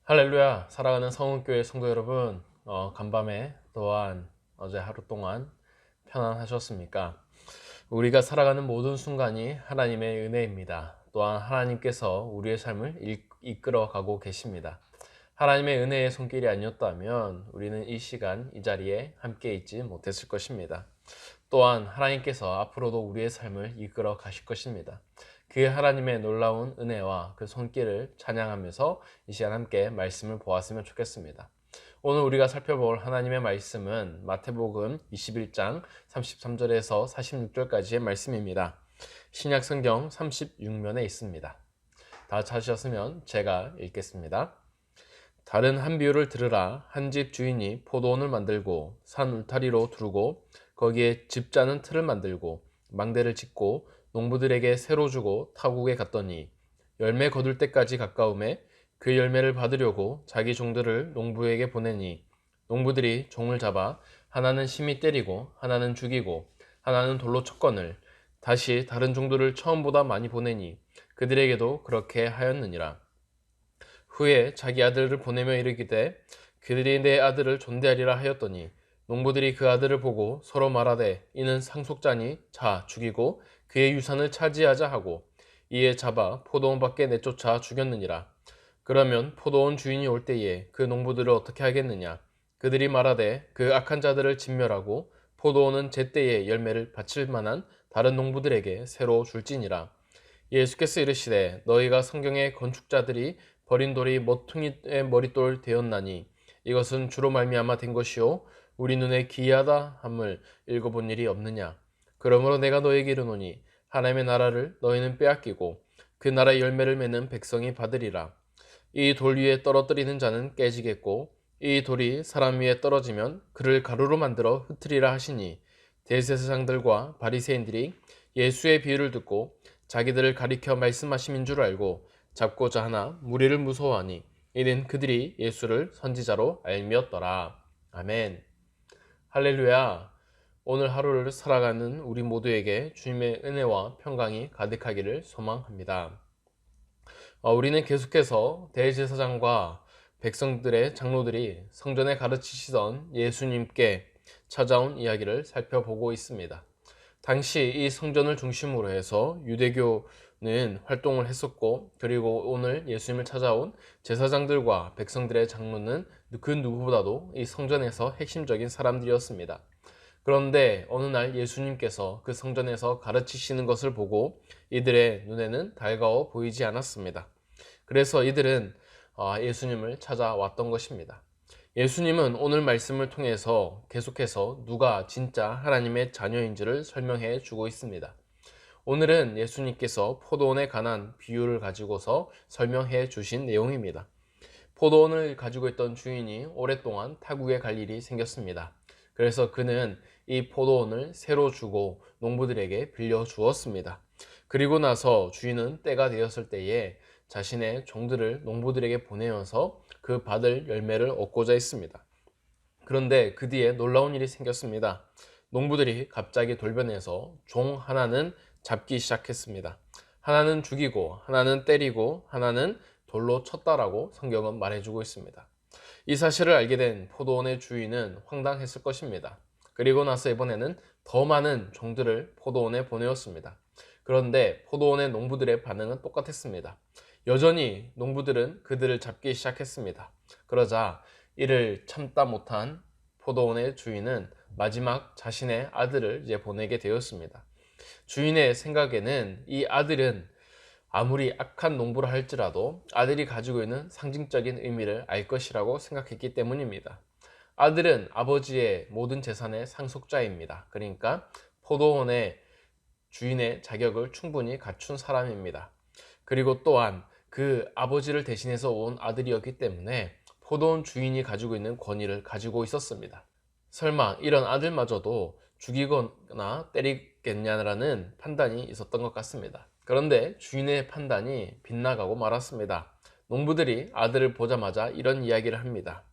할렐루야. 사랑하는 성은교회 성도 여러분, 간밤에 또한 어제 하루 동안 편안하셨습니까? 우리가 살아가는 모든 순간이 하나님의 은혜입니다. 또한 하나님께서 우리의 삶을 이끌어가고 계십니다. 하나님의 은혜의 손길이 아니었다면 우리는 이 시간 이 자리에 함께 있지 못했을 것입니다. 또한 하나님께서 앞으로도 우리의 삶을 이끌어 가실 것입니다. 그 하나님의 놀라운 은혜와 그 손길을 찬양하면서 이 시간 함께 말씀을 보았으면 좋겠습니다. 오늘 우리가 살펴볼 하나님의 말씀은 마태복음 21장 33절에서 46절까지의 말씀입니다. 신약 성경 36면에 있습니다. 다 찾으셨으면 제가 읽겠습니다. 다른 한 비유를 들으라. 한 집 주인이 포도원을 만들고 산 울타리로 두르고 거기에 집 짜는 틀을 만들고 망대를 짓고 농부들에게 새로 주고 타국에 갔더니 열매 거둘 때까지 가까움에 그 열매를 받으려고 자기 종들을 농부에게 보내니 농부들이 종을 잡아 하나는 심히 때리고 하나는 죽이고 하나는 돌로 쳤거늘 다시 다른 종들을 처음보다 많이 보내니 그들에게도 그렇게 하였느니라. 후에 자기 아들을 보내며 이르기되 그들이 내 아들을 존대하리라 하였더니 농부들이 그 아들을 보고 서로 말하되 이는 상속자니 자 죽이고 그의 유산을 차지하자 하고 이에 잡아 포도원 밖에 내쫓아 죽였느니라. 그러면 포도원 주인이 올 때에 그 농부들을 어떻게 하겠느냐? 그들이 말하되 그 악한 자들을 진멸하고 포도원은 제때에 열매를 바칠 만한 다른 농부들에게 새로 줄지니라. 예수께서 이르시되 너희가 성경의 건축자들이 버린 돌이 모퉁이의 머릿돌 되었나니 이것은 주로 말미암아 된 것이요 우리 눈에 기이하다 함을 읽어본 일이 없느냐. 그러므로 내가 너희에게 이르노니 하나님의 나라를 너희는 빼앗기고 그 나라의 열매를 맺는 백성이 받으리라. 이 돌 위에 떨어뜨리는 자는 깨지겠고 이 돌이 사람 위에 떨어지면 그를 가루로 만들어 흩으리라 하시니 대제사장들과 바리새인들이 예수의 비유를 듣고 자기들을 가리켜 말씀하심인 줄 알고 잡고자 하나 무리를 무서워하니 이는 그들이 예수를 선지자로 알미었더라. 아멘. 할렐루야. 오늘 하루를 살아가는 우리 모두에게 주님의 은혜와 평강이 가득하기를 소망합니다. 우리는 계속해서 대제사장과 백성들의 장로들이 성전에 가르치시던 예수님께 찾아온 이야기를 살펴보고 있습니다. 당시 이 성전을 중심으로 해서 유대교는 활동을 했었고, 그리고 오늘 예수님을 찾아온 제사장들과 백성들의 장로는 그 누구보다도 이 성전에서 핵심적인 사람들이었습니다. 그런데 어느 날 예수님께서 그 성전에서 가르치시는 것을 보고 이들의 눈에는 달가워 보이지 않았습니다. 그래서 이들은 예수님을 찾아왔던 것입니다. 예수님은 오늘 말씀을 통해서 계속해서 누가 진짜 하나님의 자녀인지를 설명해 주고 있습니다. 오늘은 예수님께서 포도원에 관한 비유를 가지고서 설명해 주신 내용입니다. 포도원을 가지고 있던 주인이 오랫동안 타국에 갈 일이 생겼습니다. 그래서 그는 이 포도원을 새로 주고 농부들에게 빌려 주었습니다. 그리고 나서 주인은 때가 되었을 때에 자신의 종들을 농부들에게 보내어서 그 받을 열매를 얻고자 했습니다. 그런데 그 뒤에 놀라운 일이 생겼습니다. 농부들이 갑자기 돌변해서 종 하나는 잡기 시작했습니다. 하나는 죽이고 하나는 때리고 하나는 돌로 쳤다라고 성경은 말해주고 있습니다. 이 사실을 알게 된 포도원의 주인은 황당했을 것입니다. 그리고 나서 이번에는 더 많은 종들을 포도원에 보내었습니다. 그런데 포도원의 농부들의 반응은 똑같았습니다. 여전히 농부들은 그들을 잡기 시작했습니다. 그러자 이를 참다 못한 포도원의 주인은 마지막 자신의 아들을 이제 보내게 되었습니다. 주인의 생각에는 이 아들은 아무리 악한 농부를 할지라도 아들이 가지고 있는 상징적인 의미를 알 것이라고 생각했기 때문입니다. 아들은 아버지의 모든 재산의 상속자입니다. 그러니까 포도원의 주인의 자격을 충분히 갖춘 사람입니다. 그리고 또한 그 아버지를 대신해서 온 아들이었기 때문에 포도원 주인이 가지고 있는 권위를 가지고 있었습니다. 설마 이런 아들마저도 죽이거나 때리겠냐라는 판단이 있었던 것 같습니다. 그런데 주인의 판단이 빗나가고 말았습니다. 농부들이 아들을 보자마자 이런 이야기를 합니다.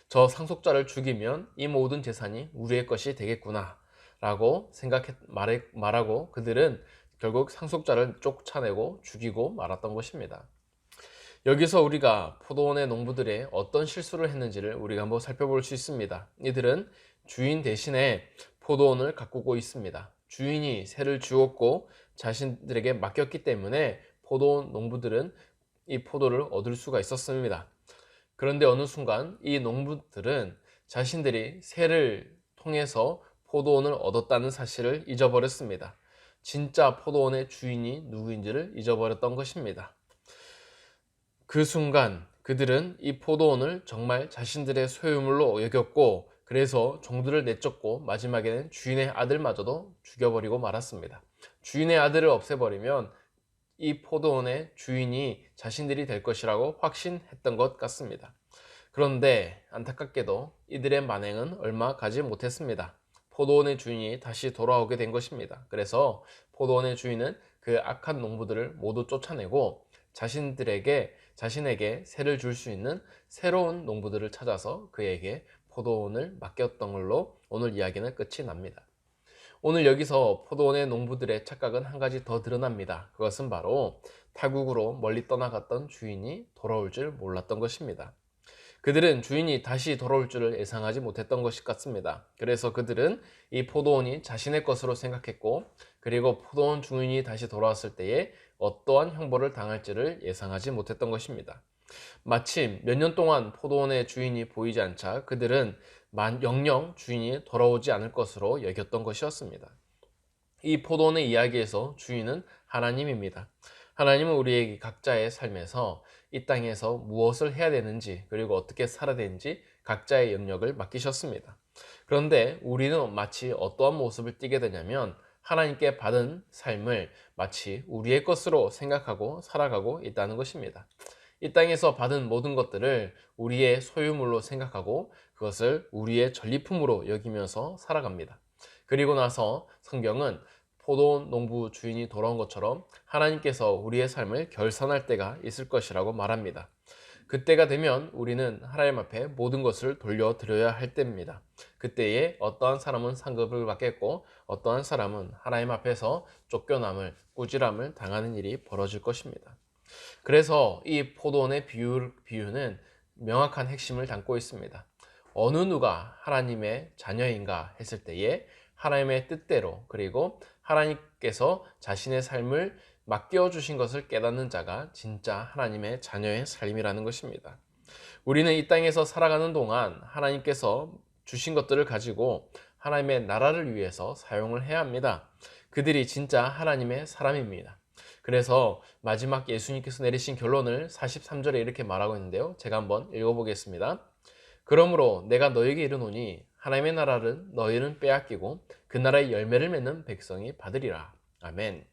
저 상속자를 죽이면 이 모든 재산이 우리의 것이 되겠구나 라고 말하고 그들은 결국 상속자를 쫓아내고 죽이고 말았던 것입니다. 여기서 우리가 포도원의 농부들의 어떤 실수를 했는지를 우리가 한번 살펴볼 수 있습니다. 이들은 주인 대신에 포도원을 가꾸고 있습니다. 주인이 새를 주었고 자신들에게 맡겼기 때문에 포도원 농부들은 이 포도를 얻을 수가 있었습니다. 그런데 어느 순간 이 농부들은 자신들이 새를 통해서 포도원을 얻었다는 사실을 잊어버렸습니다. 진짜 포도원의 주인이 누구인지를 잊어버렸던 것입니다. 그 순간 그들은 이 포도원을 정말 자신들의 소유물로 여겼고, 그래서 종들을 내쫓고 마지막에는 주인의 아들마저도 죽여버리고 말았습니다. 주인의 아들을 없애버리면 이 포도원의 주인이 자신들이 될 것이라고 확신했던 것 같습니다. 그런데 안타깝게도 이들의 만행은 얼마 가지 못했습니다. 포도원의 주인이 다시 돌아오게 된 것입니다. 그래서 포도원의 주인은 그 악한 농부들을 모두 쫓아내고 자신에게 새를 줄 수 있는 새로운 농부들을 찾아서 그에게 포도원을 맡겼던 걸로 오늘 이야기는 끝이 납니다. 오늘 여기서 포도원의 농부들의 착각은 한 가지 더 드러납니다. 그것은 바로 타국으로 멀리 떠나갔던 주인이 돌아올 줄 몰랐던 것입니다. 그들은 주인이 다시 돌아올 줄을 예상하지 못했던 것 같습니다. 그래서 그들은 이 포도원이 자신의 것으로 생각했고, 그리고 포도원 주인이 다시 돌아왔을 때에 어떠한 형벌을 당할지를 예상하지 못했던 것입니다. 마침 몇 년 동안 포도원의 주인이 보이지 않자 그들은 영영 주인이 돌아오지 않을 것으로 여겼던 것이었습니다. 이 포도원의 이야기에서 주인은 하나님입니다. 하나님은 우리에게 각자의 삶에서 이 땅에서 무엇을 해야 되는지, 그리고 어떻게 살아야 되는지 각자의 영역을 맡기셨습니다. 그런데 우리는 마치 어떠한 모습을 띠게 되냐면, 하나님께 받은 삶을 마치 우리의 것으로 생각하고 살아가고 있다는 것입니다. 이 땅에서 받은 모든 것들을 우리의 소유물로 생각하고 그것을 우리의 전리품으로 여기면서 살아갑니다. 그리고 나서 성경은 포도원 농부 주인이 돌아온 것처럼 하나님께서 우리의 삶을 결산할 때가 있을 것이라고 말합니다. 그때가 되면 우리는 하나님 앞에 모든 것을 돌려드려야 할 때입니다. 그때에 어떠한 사람은 상급을 받겠고, 어떠한 사람은 하나님 앞에서 쫓겨남을, 꾸지람을 당하는 일이 벌어질 것입니다. 그래서 이 포도원의 비유는 명확한 핵심을 담고 있습니다. 어느 누가 하나님의 자녀인가 했을 때에 하나님의 뜻대로, 그리고 하나님께서 자신의 삶을 맡겨주신 것을 깨닫는 자가 진짜 하나님의 자녀의 삶이라는 것입니다. 우리는 이 땅에서 살아가는 동안 하나님께서 주신 것들을 가지고 하나님의 나라를 위해서 사용을 해야 합니다. 그들이 진짜 하나님의 사람입니다. 그래서 마지막 예수님께서 내리신 결론을 43절에 이렇게 말하고 있는데요. 제가 한번 읽어보겠습니다. 그러므로 내가 너에게 이르노니 하나님의 나라를 너희는 빼앗기고 그 나라의 열매를 맺는 백성이 받으리라. 아멘.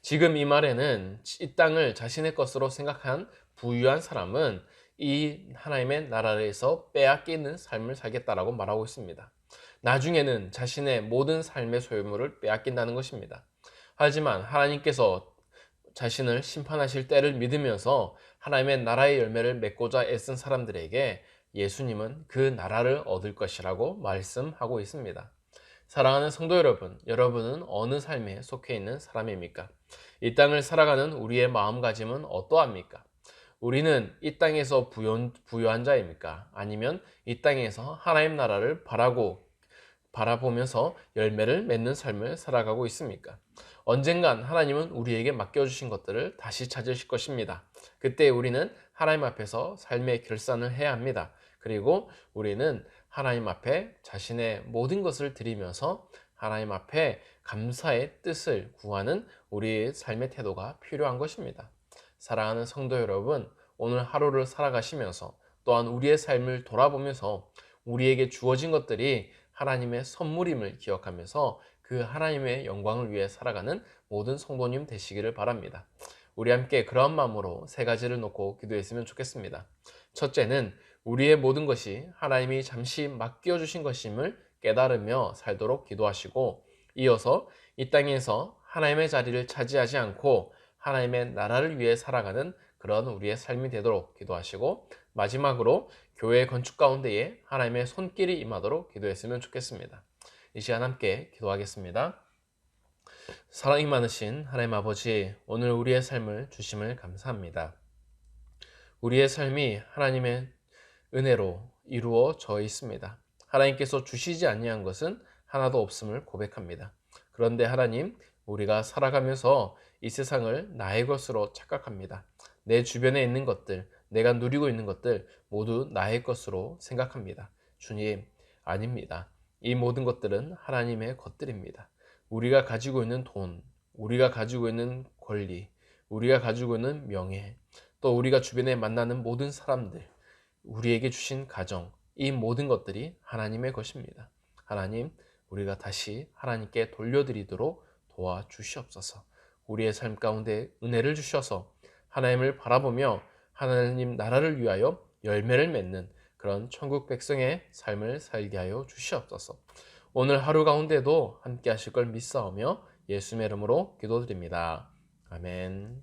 지금 이 말에는 이 땅을 자신의 것으로 생각한 부유한 사람은 이 하나님의 나라에서 빼앗기는 삶을 살겠다라고 말하고 있습니다. 나중에는 자신의 모든 삶의 소유물을 빼앗긴다는 것입니다. 하지만 하나님께서 자신을 심판하실 때를 믿으면서 하나님의 나라의 열매를 맺고자 애쓴 사람들에게 예수님은 그 나라를 얻을 것이라고 말씀하고 있습니다. 사랑하는 성도 여러분, 여러분은 어느 삶에 속해 있는 사람입니까? 이 땅을 살아가는 우리의 마음가짐은 어떠합니까? 우리는 이 땅에서 부유한 자입니까? 아니면 이 땅에서 하나님 나라를 바라보면서 열매를 맺는 삶을 살아가고 있습니까? 언젠간 하나님은 우리에게 맡겨주신 것들을 다시 찾으실 것입니다. 그때 우리는 하나님 앞에서 삶의 결산을 해야 합니다. 그리고 우리는 하나님 앞에 자신의 모든 것을 드리면서 하나님 앞에 감사의 뜻을 구하는 우리의 삶의 태도가 필요한 것입니다. 사랑하는 성도 여러분, 오늘 하루를 살아가시면서 또한 우리의 삶을 돌아보면서 우리에게 주어진 것들이 하나님의 선물임을 기억하면서 그 하나님의 영광을 위해 살아가는 모든 성도님 되시기를 바랍니다. 우리 함께 그러한 마음으로 세 가지를 놓고 기도했으면 좋겠습니다. 첫째는 우리의 모든 것이 하나님이 잠시 맡겨주신 것임을 깨달으며 살도록 기도하시고, 이어서 이 땅에서 하나님의 자리를 차지하지 않고 하나님의 나라를 위해 살아가는 그런 우리의 삶이 되도록 기도하시고, 마지막으로 교회 건축 가운데에 하나님의 손길이 임하도록 기도했으면 좋겠습니다. 이 시간 함께 기도하겠습니다. 사랑이 많으신 하나님 아버지, 오늘 우리의 삶을 주심을 감사합니다. 우리의 삶이 하나님의 은혜로 이루어져 있습니다. 하나님께서 주시지 아니한 것은 하나도 없음을 고백합니다. 그런데 하나님, 우리가 살아가면서 이 세상을 나의 것으로 착각합니다. 내 주변에 있는 것들, 내가 누리고 있는 것들 모두 나의 것으로 생각합니다. 주님, 아닙니다. 이 모든 것들은 하나님의 것들입니다. 우리가 가지고 있는 돈, 우리가 가지고 있는 권리, 우리가 가지고 있는 명예, 또 우리가 주변에 만나는 모든 사람들, 우리에게 주신 가정, 이 모든 것들이 하나님의 것입니다. 하나님, 우리가 다시 하나님께 돌려드리도록 도와주시옵소서. 우리의 삶 가운데 은혜를 주셔서 하나님을 바라보며 하나님 나라를 위하여 열매를 맺는 그런 천국 백성의 삶을 살게 하여 주시옵소서. 오늘 하루 가운데도 함께 하실 걸 믿사오며 예수님의 이름으로 기도드립니다. 아멘.